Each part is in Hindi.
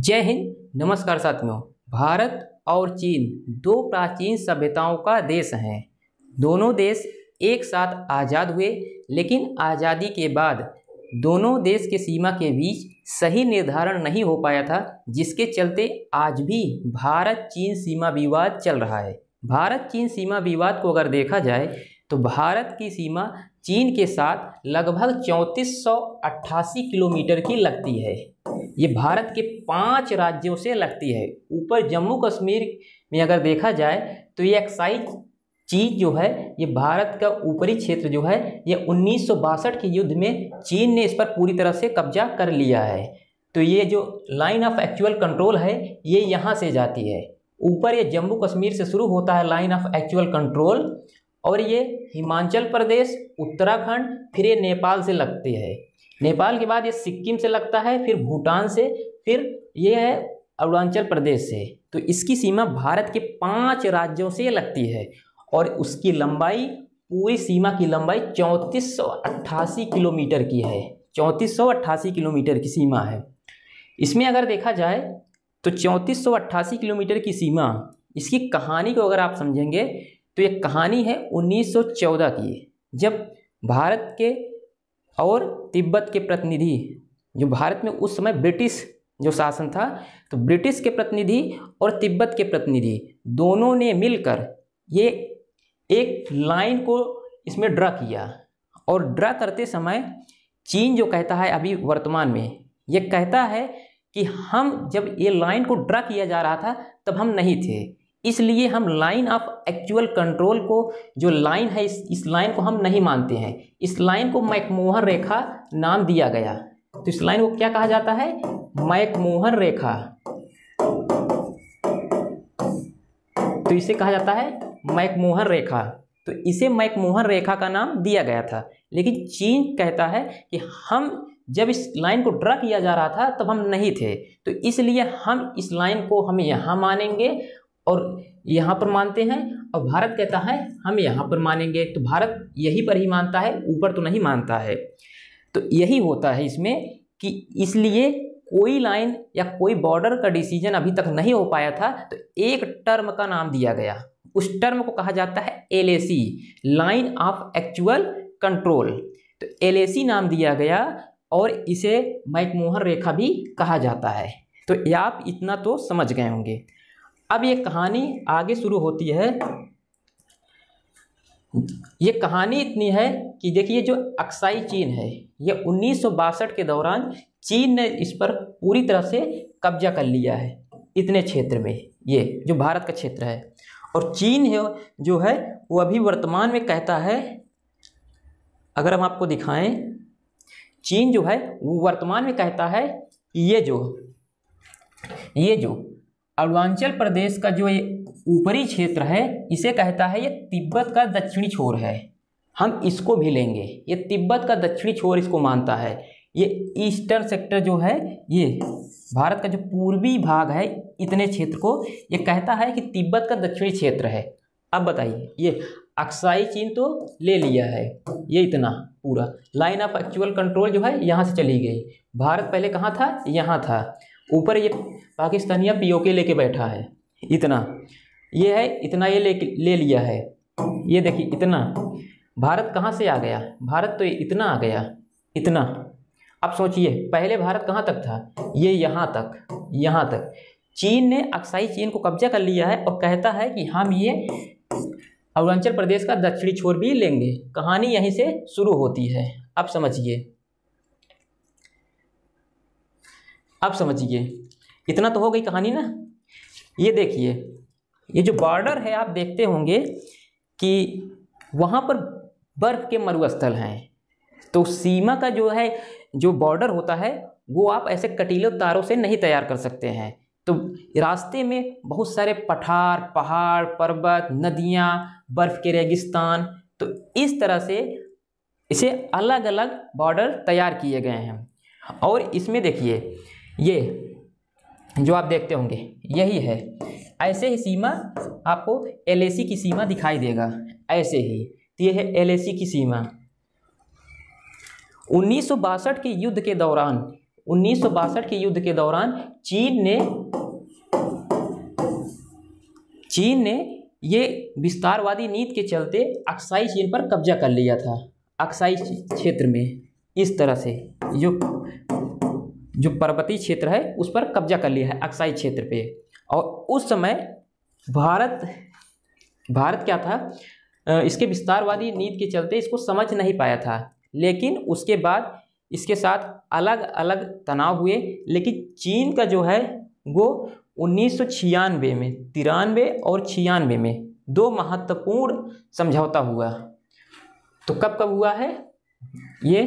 जय हिंद। नमस्कार साथियों। भारत और चीन दो प्राचीन सभ्यताओं का देश हैं। दोनों देश एक साथ आज़ाद हुए, लेकिन आज़ादी के बाद दोनों देश के सीमा के बीच सही निर्धारण नहीं हो पाया था, जिसके चलते आज भी भारत चीन सीमा विवाद चल रहा है। भारत चीन सीमा विवाद को अगर देखा जाए तो भारत की सीमा चीन के साथ लगभग 3488 किलोमीटर की लगती है। ये भारत के 5 राज्यों से लगती है। ऊपर जम्मू कश्मीर में अगर देखा जाए तो ये अक्साई चीज जो है, ये भारत का ऊपरी क्षेत्र जो है, ये 1962 के युद्ध में चीन ने इस पर पूरी तरह से कब्जा कर लिया है। तो ये जो लाइन ऑफ एक्चुअल कंट्रोल है, ये यहाँ से जाती है। ऊपर ये जम्मू कश्मीर से शुरू होता है लाइन ऑफ एक्चुअल कंट्रोल, और ये हिमाचल प्रदेश, उत्तराखंड, फिर ये नेपाल से लगती है। नेपाल के बाद ये सिक्किम से लगता है, फिर भूटान से, फिर ये है अरुणाचल प्रदेश से। तो इसकी सीमा भारत के 5 राज्यों से लगती है, और उसकी लंबाई, पूरी सीमा की लंबाई 3488 किलोमीटर की है। 3488 किलोमीटर की सीमा है। इसमें अगर देखा जाए तो 3488 किलोमीटर की सीमा, इसकी कहानी को अगर आप समझेंगे तो ये कहानी है 1914 की, जब भारत के और तिब्बत के प्रतिनिधि, जो भारत में उस समय ब्रिटिश जो शासन था, तो ब्रिटिश के प्रतिनिधि और तिब्बत के प्रतिनिधि दोनों ने मिलकर ये एक लाइन को इसमें ड्रा किया। और ड्रा करते समय चीन जो कहता है अभी वर्तमान में, ये कहता है कि हम जब ये लाइन को ड्रा किया जा रहा था तब हम नहीं थे, इसलिए हम लाइन ऑफ एक्चुअल कंट्रोल को, जो लाइन है, इस लाइन को हम नहीं मानते हैं। इस लाइन को मैकमोहन रेखा नाम दिया गया। तो इस लाइन को क्या कहा जाता है? मैकमोहन रेखा। तो इसे कहा जाता है मैकमोहन रेखा। तो इसे मैकमोहन रेखा का नाम दिया गया था। लेकिन चीन कहता है कि हम जब इस लाइन को ड्रा किया जा रहा था तब हम नहीं थे, तो इसलिए हम इस लाइन को हम यहाँ मानेंगे और यहाँ पर मानते हैं, और भारत कहता है हम यहाँ पर मानेंगे। तो भारत यहीं पर ही मानता है, ऊपर तो नहीं मानता है। तो यही होता है इसमें कि इसलिए कोई लाइन या कोई बॉर्डर का डिसीजन अभी तक नहीं हो पाया था, तो एक टर्म का नाम दिया गया। उस टर्म को कहा जाता है LAC, line of actual control. तो LAC नाम दिया गया, और इसे मैकमोहन रेखा भी कहा जाता है। तो आप इतना तो समझ गए होंगे। अब ये कहानी आगे शुरू होती है। ये कहानी इतनी है कि देखिए, जो अक्साई चीन है, ये 1962 के दौरान चीन ने इस पर पूरी तरह से कब्जा कर लिया है, इतने क्षेत्र में, ये जो भारत का क्षेत्र है। और चीन है जो है वो अभी वर्तमान में कहता है, अगर हम आपको दिखाएं, चीन जो है वो वर्तमान में कहता है कि ये जो अरुणाचल प्रदेश का जो ये ऊपरी क्षेत्र है, इसे कहता है ये तिब्बत का दक्षिणी छोर है, हम इसको भी लेंगे। ये तिब्बत का दक्षिणी छोर इसको मानता है। ये ईस्टर्न सेक्टर जो है, ये भारत का जो पूर्वी भाग है, इतने क्षेत्र को ये कहता है कि तिब्बत का दक्षिणी क्षेत्र है। अब बताइए, ये अक्साई चीन तो ले लिया है, ये इतना पूरा लाइन ऑफ एक्चुअल कंट्रोल जो है यहाँ से चली गई। भारत पहले कहाँ था? यहाँ था। ऊपर ये पाकिस्तानिया POK लेके बैठा है, इतना ये है, इतना ये ले लिया है। ये देखिए इतना। भारत कहाँ से आ गया? भारत तो इतना आ गया, इतना। अब सोचिए, पहले भारत कहाँ तक था? ये यहाँ तक। चीन ने अक्साई चीन को कब्जा कर लिया है और कहता है कि हम ये अरुणाचल प्रदेश का दक्षिणी छोर भी लेंगे। कहानी यहीं से शुरू होती है। अब समझिए, इतना तो हो गई कहानी ना। ये देखिए, ये जो बॉर्डर है, आप देखते होंगे कि वहाँ पर बर्फ के मरुस्थल हैं। तो सीमा का जो है, जो बॉर्डर होता है, वो आप ऐसे कटीले तारों से नहीं तैयार कर सकते हैं। तो रास्ते में बहुत सारे पठार, पहाड़, पर्वत, नदियाँ, बर्फ के रेगिस्तान, तो इस तरह से इसे अलग अलग बॉर्डर तैयार किए गए हैं। और इसमें देखिए, ये जो आप देखते होंगे यही है। ऐसे ही सीमा आपको LAC की सीमा दिखाई देगा, ऐसे ही। तो ये है LAC की सीमा। 1962 के युद्ध के दौरान 1962 के युद्ध के दौरान चीन ने ये विस्तारवादी नीति के चलते अक्साई चीन पर कब्जा कर लिया था। अक्साई क्षेत्र में इस तरह से जो पर्वतीय क्षेत्र है उस पर कब्जा कर लिया है, अक्साई क्षेत्र पे। और उस समय भारत क्या था, इसके विस्तारवादी नीति के चलते इसको समझ नहीं पाया था। लेकिन उसके बाद इसके साथ अलग अलग तनाव हुए। लेकिन चीन का जो है वो 1996 में, 93 और 96 में 2 महत्वपूर्ण समझौता हुआ। तो कब कब हुआ है ये?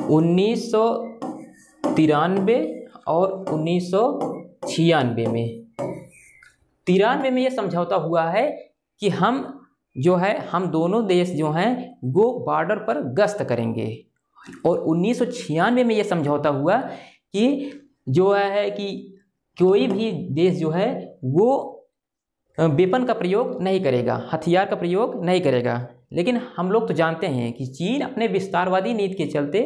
1993 और 1996 में। 93 में ये समझौता हुआ है कि हम दोनों देश जो हैं वो बॉर्डर पर गश्त करेंगे। और 1996 में ये समझौता हुआ कि जो है कि कोई भी देश जो है वो वेपन का प्रयोग नहीं करेगा, हथियार का प्रयोग नहीं करेगा। लेकिन हम लोग तो जानते हैं कि चीन अपने विस्तारवादी नीति के चलते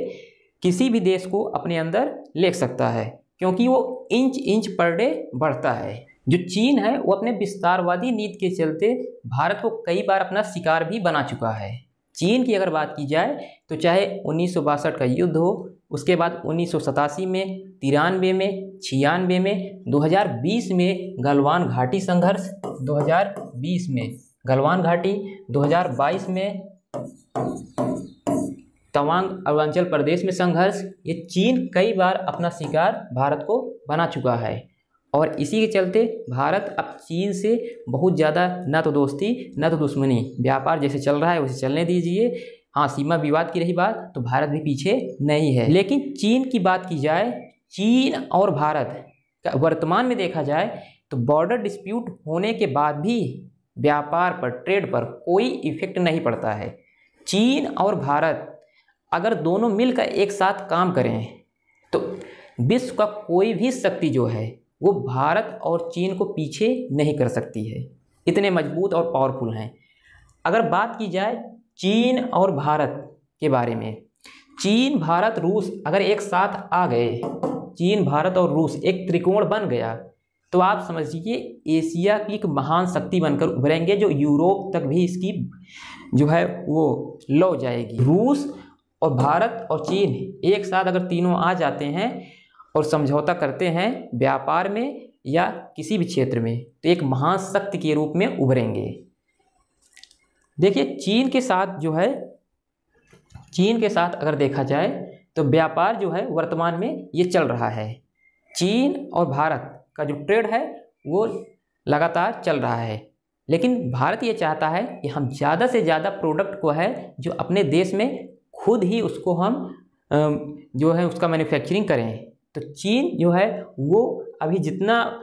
किसी भी देश को अपने अंदर ले सकता है, क्योंकि वो इंच पर डे बढ़ता है। जो चीन है वो अपने विस्तारवादी नीति के चलते भारत को कई बार अपना शिकार भी बना चुका है। चीन की अगर बात की जाए तो चाहे 1962 का युद्ध हो, उसके बाद 1987 में, 93 में, 96 में, 2020 में गलवान घाटी संघर्ष, 2020 में गलवान घाटी, 2022 में तवांग अरुणाचल प्रदेश में संघर्ष। ये चीन कई बार अपना शिकार भारत को बना चुका है। और इसी के चलते भारत अब चीन से बहुत ज़्यादा न तो दोस्ती न तो दुश्मनी, व्यापार जैसे चल रहा है वैसे चलने दीजिए। हाँ, सीमा विवाद की रही बात तो भारत भी पीछे नहीं है। लेकिन चीन की बात की जाए, चीन और भारत का वर्तमान में देखा जाए तो बॉर्डर डिस्प्यूट होने के बाद भी व्यापार पर, ट्रेड पर कोई इफेक्ट नहीं पड़ता है। चीन और भारत अगर दोनों मिलकर एक साथ काम करें तो विश्व का कोई भी शक्ति जो है वो भारत और चीन को पीछे नहीं कर सकती है। इतने मजबूत और पावरफुल हैं। अगर बात की जाए चीन और भारत के बारे में, चीन, भारत, रूस अगर एक साथ आ गए, चीन, भारत और रूस एक त्रिकोण बन गया तो आप समझ लीजिए एशिया की एक महान शक्ति बनकर उभरेंगे, जो यूरोप तक भी इसकी जो है वो लौ जाएगी। रूस और भारत और चीन एक साथ अगर तीनों आ जाते हैं और समझौता करते हैं व्यापार में या किसी भी क्षेत्र में तो एक महान शक्ति के रूप में उभरेंगे। देखिए चीन के साथ अगर देखा जाए तो व्यापार जो है वर्तमान में ये चल रहा है। चीन और भारत का जो ट्रेड है वो लगातार चल रहा है। लेकिन भारत ये चाहता है कि हम ज़्यादा से ज़्यादा प्रोडक्ट को है जो अपने देश में खुद ही उसको हम जो है उसका मैन्युफैक्चरिंग करें। तो चीन जो है वो अभी जितना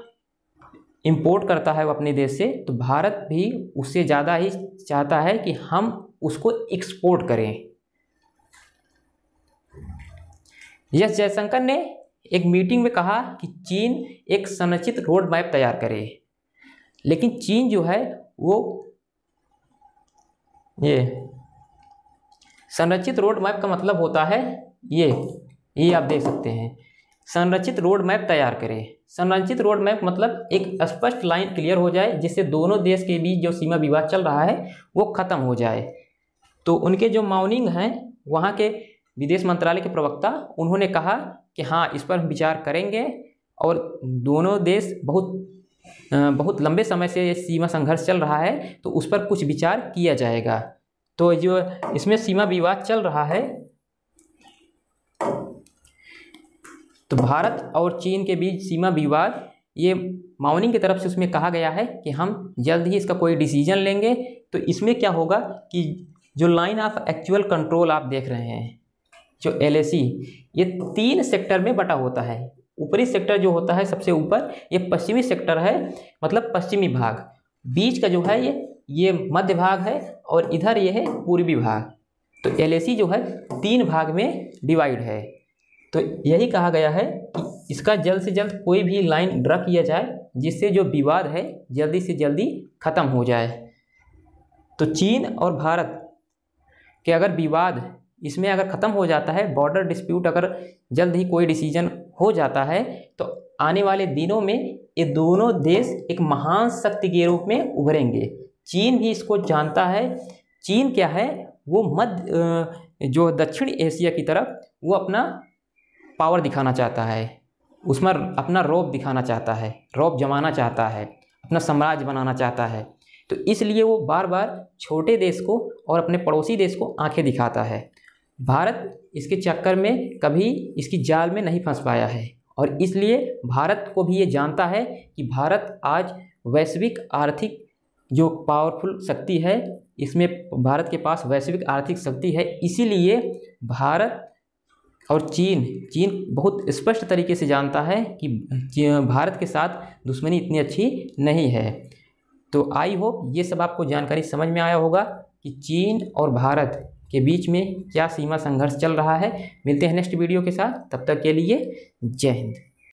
इंपोर्ट करता है वो अपने देश से, तो भारत भी उससे ज़्यादा ही चाहता है कि हम उसको एक्सपोर्ट करें। एस जयशंकर ने एक मीटिंग में कहा कि चीन एक संरचित रोड मैप तैयार करे। लेकिन चीन जो है वो ये संरचित रोड मैप का मतलब होता है ये आप देख सकते हैं, संरचित रोड मैप तैयार करें। संरचित रोड मैप मतलब एक स्पष्ट लाइन क्लियर हो जाए जिससे दोनों देश के बीच जो सीमा विवाद चल रहा है वो ख़त्म हो जाए। तो उनके जो माउनिंग हैं वहाँ के विदेश मंत्रालय के प्रवक्ता, उन्होंने कहा कि हाँ इस पर हम विचार करेंगे और दोनों देश बहुत लंबे समय से सीमा संघर्ष चल रहा है तो उस पर कुछ विचार किया जाएगा। तो जो इसमें सीमा विवाद चल रहा है तो भारत और चीन के बीच सीमा विवाद, ये माउनिंग की तरफ से उसमें कहा गया है कि हम जल्द ही इसका कोई डिसीजन लेंगे। तो इसमें क्या होगा कि जो लाइन ऑफ एक्चुअल कंट्रोल आप देख रहे हैं, जो LAC, ये 3 सेक्टर में बटा होता है। ऊपरी सेक्टर जो होता है सबसे ऊपर, ये पश्चिमी सेक्टर है, मतलब पश्चिमी भाग। बीच का जो है ये मध्य भाग है और इधर ये है पूर्वी भाग। तो LAC जो है 3 भाग में डिवाइड है। तो यही कहा गया है कि इसका जल्द से जल्द कोई भी लाइन ड्रा किया जाए जिससे जो विवाद है जल्दी से जल्दी ख़त्म हो जाए। तो चीन और भारत के अगर विवाद इसमें अगर ख़त्म हो जाता है, बॉर्डर डिस्प्यूट अगर जल्द ही कोई डिसीजन हो जाता है, तो आने वाले दिनों में ये दोनों देश एक महान शक्ति के रूप में उभरेंगे। चीन भी इसको जानता है। चीन क्या है, वो जो दक्षिण एशिया की तरफ वो अपना पावर दिखाना चाहता है, उसमें अपना रौब दिखाना चाहता है, रौब जमाना चाहता है, अपना साम्राज्य बनाना चाहता है। तो इसलिए वो बार बार छोटे देश को और अपने पड़ोसी देश को आंखें दिखाता है। भारत इसके चक्कर में कभी इसकी जाल में नहीं फंस पाया है, और इसलिए भारत को भी ये जानता है कि भारत आज वैश्विक आर्थिक जो पावरफुल शक्ति है, इसमें भारत के पास वैश्विक आर्थिक शक्ति है। इसीलिए भारत और चीन बहुत स्पष्ट तरीके से जानता है कि भारत के साथ दुश्मनी इतनी अच्छी नहीं है। तो आई होप ये सब आपको जानकारी समझ में आया होगा कि चीन और भारत के बीच में क्या सीमा संघर्ष चल रहा है। मिलते हैं नेक्स्ट वीडियो के साथ, तब तक के लिए जय हिंद।